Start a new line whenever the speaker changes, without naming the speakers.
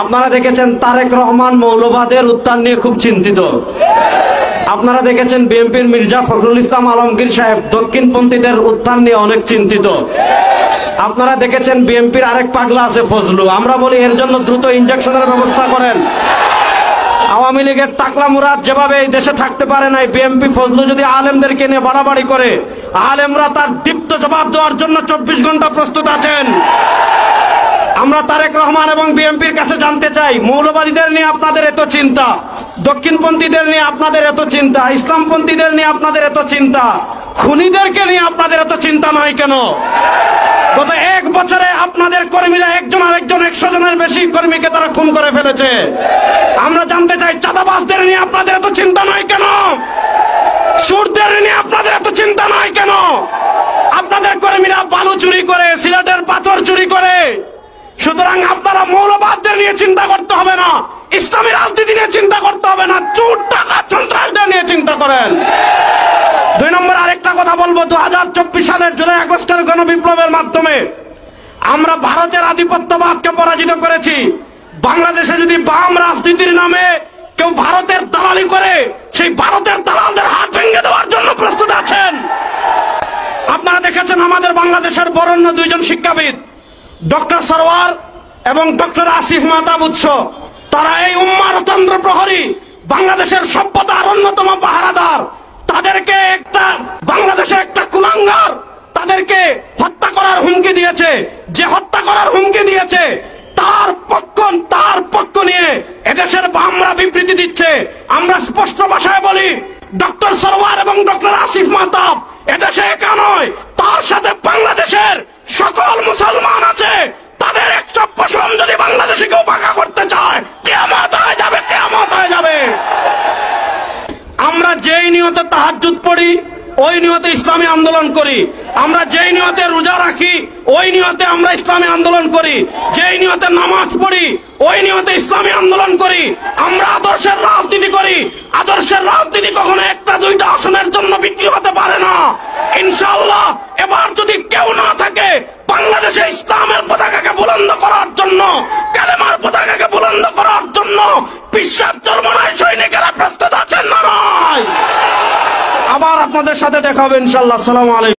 আপনারা দেখেছেন তারেক রহমান মৌলবাদের উত্থান নিয়ে খুব চিন্তিত। আপনারা দেখেছেন বিএনপির মির্জা ফখরুল ইসলাম আলমগীর সাহেব দক্ষিণপন্থীদের উত্থান নিয়ে অনেক চিন্তিত। আপনারা দেখেছেন বিএনপির আরেক পাগলা আছে ফজলু। আমরা বলি এর জন্য দ্রুত ইনজেকশনের ব্যবস্থা করেন। আওয়ামী লীগের টাকলা মুরাদ যেভাবে এই দেশে থাকতে পারে নাই, বিএনপি ফজলু যদি আলেমদেরকে নিয়ে বাড়াবাড়ি করে, আলেমরা তার দীপ্ত জবাব দেওয়ার জন্য 24 ঘন্টা প্রস্তুত আছেন। আমরা তারেক রহমান এবং বিএনপির কাছে জানতে চাই, মৌলবাদীদের নিয়ে আপনাদের এত চিন্তা, দক্ষিণপন্থীদের নিয়ে আপনাদের এত চিন্তা, ইসলামপন্থীদের নিয়ে আপনাদের এত চিন্তা, খুনিদেরকে নিয়ে আপনাদের এত চিন্তা নয় কেন? গত 1 বছরে আপনাদের কর্মীরা একজন আরেকজন 100 জনের বেশি কর্মীকে তারা খুন করে ফেলেছে। আমরা জানতে চাই, চাঁদাবাজদের নিয়ে আপনাদের এত চিন্তা নয় কেন? সুরদের নিয়ে আপনাদের এত চিন্তা নয় কেন? আপনাদের কর্মীরা বালু চুরি করে, সিলেটের পাথর চুরি করে। সুতরাং আপনারা মৌলবাদদের নিয়ে চিন্তা করতে হবে না, ইসলামী রাজনীতি নিয়ে চিন্তা করতে হবে না, চোর ডাকাত সন্ত্রাসদের নিয়ে চিন্তা করেন। 2 নম্বর আরেকটা কথা বলবো, 2024 সালের জুলাই আগস্টের গণবিপ্লবের মাধ্যমে আমরা ভারতের আধিপত্যবাদকে পরাজিত করেছি। বাংলাদেশে যদি বাম রাজনীতির নামে কেউ ভারতের দালালি করে, সেই ভারতের দালালদের হাত ভেঙে দেওয়ার জন্য প্রস্তুত আছেন। আপনারা দেখেছেন আমাদের বাংলাদেশের বরেণ্য 2 জন শিক্ষাবিদ, ডক্টর সরওয়ার এবং ডক্টর আসিফ মাহতাব উৎস, তারা এই উম্মার তন্ত্র প্রহরী, বাংলাদেশের সভ্যতার অন্যতম পাহারাদার। তাদেরকে বাংলাদেশের একটা কুলাঙ্গার তাদেরকে হত্যা করার হুমকি দিয়েছে। যে হত্যা করার হুমকি দিয়েছে তার পক্ষ নিয়ে এদেশের বামরা বিবৃতি দিচ্ছে। আমরা স্পষ্ট ভাষায় বলি, ডক্টর সরওয়ার এবং ডক্টর আসিফ মাহতাব এদেশে একা নয়, তার সাথে বাংলাদেশের সকল মুসলমান আছে। তাদের 100% যদি বাংলাদেশে কেউ বাঁকা করতে চায়, কিয়ামত হয়ে যাবে, কিয়ামত হয়ে যাবে। আমরা যেই নিয়তে তাহাজ্জুদ পড়ি, ওই নিয়তে ইসলামী আন্দোলন করি। আমরা যেই নিয়তে রোজা রাখি, ওই নিয়তে আমরা ইসলামী আন্দোলন করি। যেই নিয়তে নামাজ পড়ি, ওই নিয়তে ইসলামী আন্দোলন করি। আমরা আদর্শের রাজনীতি করি। আদর্শের রাজনীতি কখনো 1-2টা আসনের জন্য বিক্রি হতে পারে না। ইনশাআল্লাহ এবার যদি কেউ না থাকে বাংলাদেশে ইসলামের পতাকাকে বুলন্দ করার জন্য, কালেমার পতাকাকে বুলন্দ করার জন্য, বিশ্বাস চরমনায় সৈনিকেরা প্রস্তুত আছেন না নয়? আবার আপনাদের সাথে দেখা হবে ইনশাআল্লাহ। আসসালামু আলাইকুম।